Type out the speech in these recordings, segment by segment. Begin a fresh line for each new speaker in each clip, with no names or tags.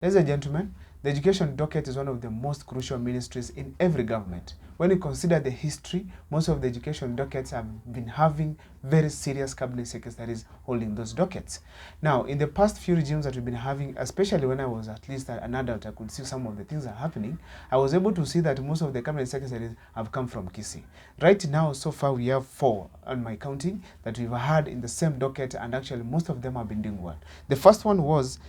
Ladies and gentlemen, the education docket is one of the most crucial ministries in every government. When you consider the history, most of the education dockets have been having very serious cabinet secretaries holding those dockets. Now, in the past few regimes that we've been having, especially when I was at least an adult, I could see some of the things that are happening. I was able to see that most of the cabinet secretaries have come from Kisii. Right now, so far, we have 4 on my counting that we've had in the same docket, and actually most of them have been doing well. The first one was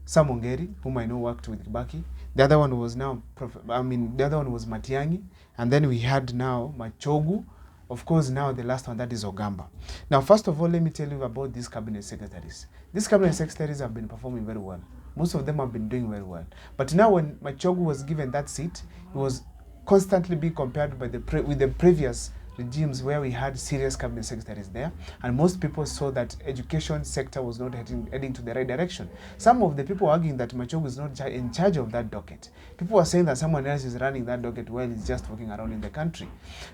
Sam Ongeri, whom I know worked with Kibaki. The other one was Matiang'i, and then we had now Machogu. Of course, now the last one, that is Ogamba. Now, first of all, let me tell you about these cabinet secretaries. These cabinet secretaries have been performing very well. Most of them have been doing very well. But now when Machogu was given that seat, he was constantly being compared with the previous regimes where we had serious cabinet secretaries there, and most people saw that education sector was not heading to the right direction. Some of the people arguing that Machogu is not in charge of that docket. People are saying that someone else is running that docket while he's just walking around in the country.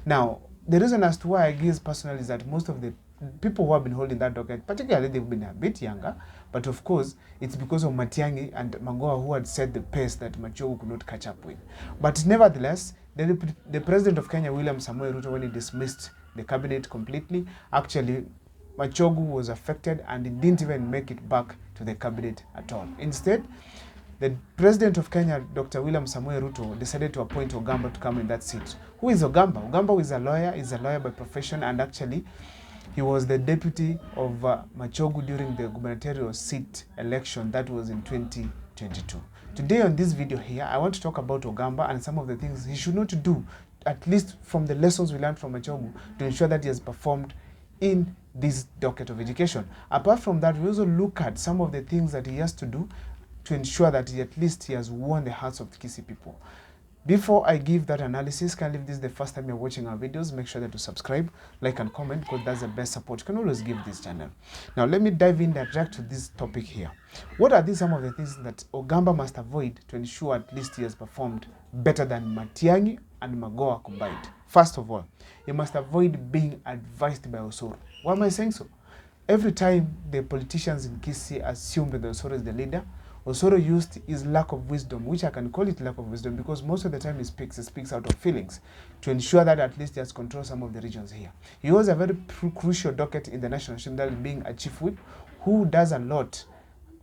Now, the reason as to why I guess personally is that most of the people who have been holding that docket, particularly they've been a bit younger, but of course it's because of Matiang'i and Magoha who had set the pace that Machogu could not catch up with. But nevertheless, the President of Kenya, William Samoei Ruto, when he dismissed the cabinet completely, actually Machogu was affected and he didn't even make it back to the cabinet at all. Instead, the President of Kenya, Dr. William Samoei Ruto, decided to appoint Ogamba to come in that seat. Who is Ogamba? Ogamba is a lawyer by profession, and actually he was the deputy of Machogu during the gubernatorial seat election that was in 2022. Today on this video here, I want to talk about Ogamba and some of the things he should not do, at least from the lessons we learned from Machogu, to ensure that he has performed in this docket of education. Apart from that, we also look at some of the things that he has to do to ensure that at least he has won the hearts of the Kisii people. Before I give that analysis, if this is the first time you're watching our videos, make sure that you subscribe, like and comment, because that's the best support you can always give this channel. Now let me dive in direct to this topic here. What are some of the things that Ogamba must avoid to ensure at least he has performed better than Matiang'i and Magoha combined? First of all, he must avoid being advised by Osoro. Why am I saying so? Every time the politicians in Kisii assumed that Osoro is the leader, Osoro used his lack of wisdom, which I can call it lack of wisdom because most of the time he speaks out of feelings, to ensure that at least he has control some of the regions here. He holds a very crucial docket in the National Assembly, being a chief whip who does a lot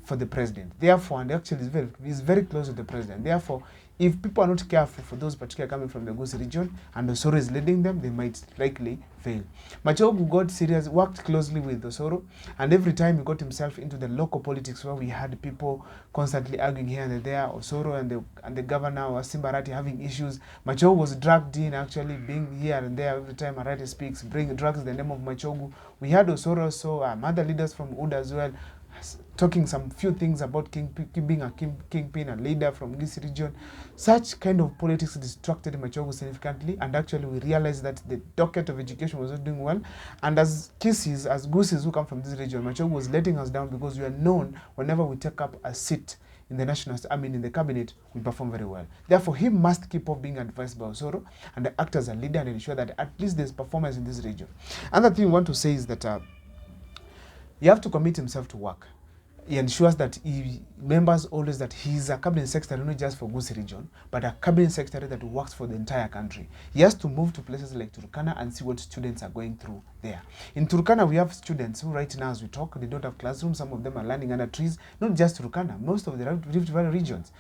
for the president. Therefore, and actually is very close with the president. Therefore, if people are not careful for those particularly coming from the Gusii region and Osoro is leading them, they might likely fail. Machogu got serious, worked closely with Osoro, and every time he got himself into the local politics where we had people constantly arguing here and there, Osoro and the governor or Simba Arati having issues, Machogu was dragged in, actually being here and there every time Arati speaks, drags the name of Machogu. We had Osoro also, other leaders from UDA as well, talking some few things about being a kingpin, a leader from this region. Such kind of politics distracted Machogu significantly, and actually we realized that the docket of education was not doing well. And as Gusis who come from this region, Machogu was letting us down because we are known whenever we take up a seat in the in the cabinet, we perform very well. Therefore, he must keep on being advised by Osoro and act as a leader and ensure that at least there's performance in this region. Another thing we want to say is that you have to commit himself to work. He ensures that he remembers always that he is a cabinet secretary not just for Gusii region, but a cabinet secretary that works for the entire country. He has to move to places like Turkana and see what students are going through there. In Turkana, we have students who right now as we talk, they don't have classrooms. Some of them are learning under trees, not just Turkana, most of the Rift Valley regions.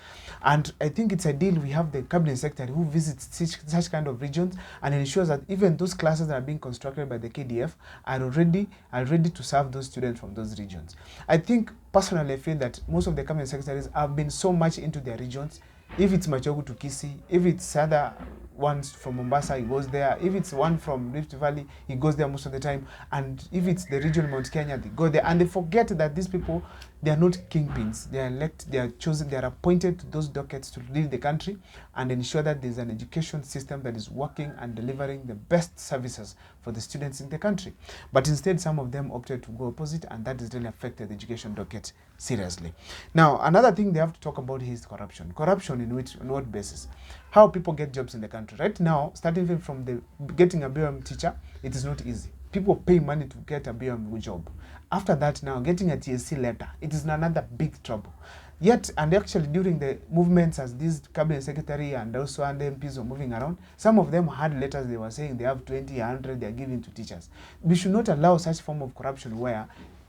And I think it's ideal we have the cabinet secretary who visits such kind of regions and ensures that even those classes that are being constructed by the KDF are ready to serve those students from those regions. I think personally, I feel that most of the cabinet secretaries have been so much into their regions. If it's Machogu to Kisii, if it's other ones from Mombasa, he goes there. If it's one from Rift Valley, he goes there most of the time. And if it's the region Mount Kenya, they go there. And they forget that these people, they are not kingpins. They are elected, they are chosen, they are appointed to those dockets to lead the country and ensure that there's an education system that is working and delivering the best services for the students in the country. But instead, some of them opted to go opposite, and that has really affected the education docket seriously. Now, another thing they have to talk about is corruption. Corruption on what basis? How people get jobs in the country. Right now, starting from getting a BOM teacher, it is not easy. People pay money to get a BOM job. After that now, getting a TSC letter, it is another big trouble. Yet, and actually during the movements as this cabinet secretary and also and MPs were moving around, some of them had letters they were saying they have 20, 100 they are giving to teachers. We should not allow such form of corruption where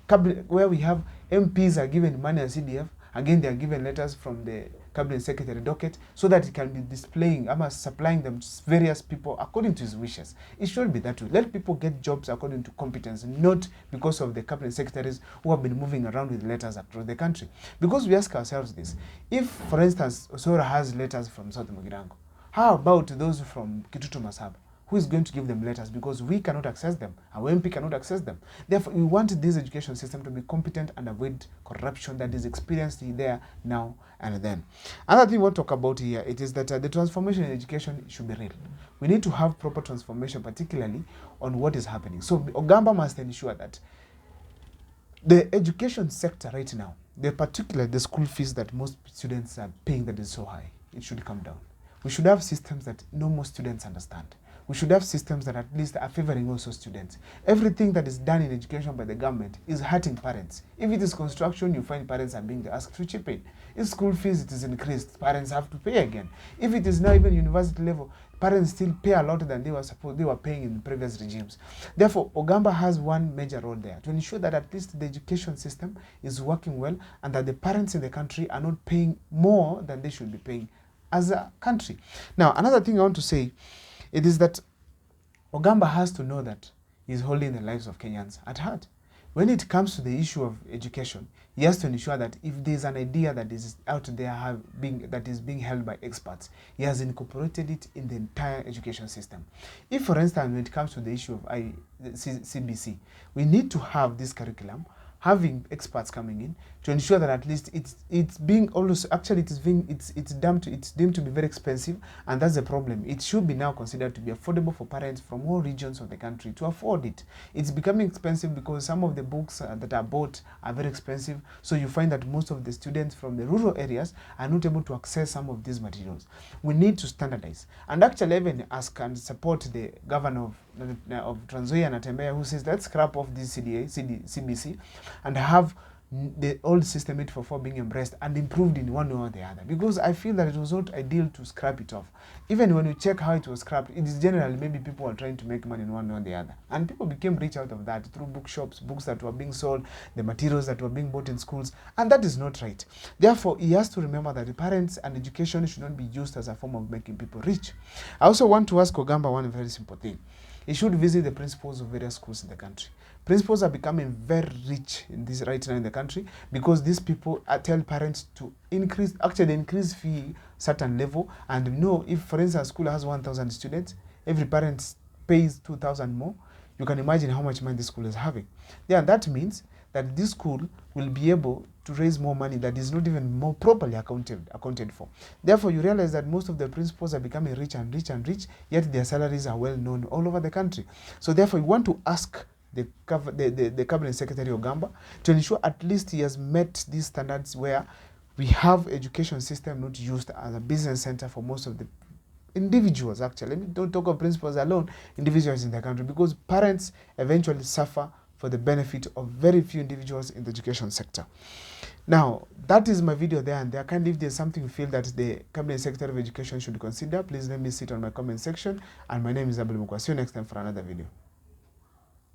we have MPs are given money as CDF, again they are given letters from the cabinet secretary docket so that he can be displaying, supplying them to various people according to his wishes. It should be that way. Let people get jobs according to competence, not because of the cabinet secretaries who have been moving around with letters across the country. Because we ask ourselves this, if, for instance, Osoro has letters from South Mugirango, how about those from Kitutu Masaba? Who is going to give them letters? Because we cannot access them. Our MP cannot access them. Therefore, we want this education system to be competent and avoid corruption that is experienced there now and then. Another thing we want to talk about here, it is that the transformation in education should be real. We need to have proper transformation, particularly on what is happening. So Ogamba must ensure that the education sector right now, the school fees that most students are paying that is so high, it should come down. We should have systems that no more students understand. We should have systems that at least are favoring also students. Everything that is done in education by the government is hurting parents. If it is construction, you find parents are being asked to chip in. If school fees it is increased, parents have to pay again. If it is now even university level, parents still pay a lot than they were paying in previous regimes. Therefore, Ogamba has one major role there to ensure that at least the education system is working well and that the parents in the country are not paying more than they should be paying as a country. Now, another thing I want to say, it is that Ogamba has to know that he's holding the lives of Kenyans at heart. When it comes to the issue of education, he has to ensure that if there's an idea that is out there that is being held by experts, he has incorporated it in the entire education system. If, for instance, when it comes to the issue of CBC, we need to have this curriculum having experts coming in to ensure that at least it's being also actually it's deemed to be very expensive, and that's the problem. It should be now considered to be affordable for parents from all regions of the country to afford it. It's becoming expensive because some of the books that are bought are very expensive, so you find that most of the students from the rural areas are not able to access some of these materials. We need to standardize, and actually even ask and support the governor of Trans Nzoia Natembeya, who says let's scrap off this CBC and have the old system 844 being embraced and improved in one way or the other, because I feel that it was not ideal to scrap it off. Even when you check how it was scrapped, it is generally maybe people were trying to make money in one way or the other, and people became rich out of that through bookshops, books that were being sold, the materials that were being bought in schools, and that is not right. Therefore, he has to remember that the parents and education should not be used as a form of making people rich. I also want to ask Ogamba one very simple thing. He should visit the principals of various schools in the country. Principals are becoming very rich in this right now in the country because these people tell parents to increase fee certain level, and know if, for instance, school has 1,000 students, every parent pays 2,000 more. You can imagine how much money the school is having. Yeah, that means that this school will be able to raise more money that is not even more properly accounted for. Therefore, you realize that most of the principals are becoming rich and rich and rich, yet their salaries are well known all over the country. So therefore, you want to ask the Cabinet Secretary Ogamba to ensure at least he has met these standards where we have education system not used as a business center for most of the individuals. Actually, let me don't talk of principals alone, individuals in the country, because parents eventually suffer for the benefit of very few individuals in the education sector. Now, that is my video there and there. Kindly, if there's something you feel that the Cabinet Secretary of Education should consider, please let me see it on my comment section. And my name is Abel Mukwa. See you next time for another video.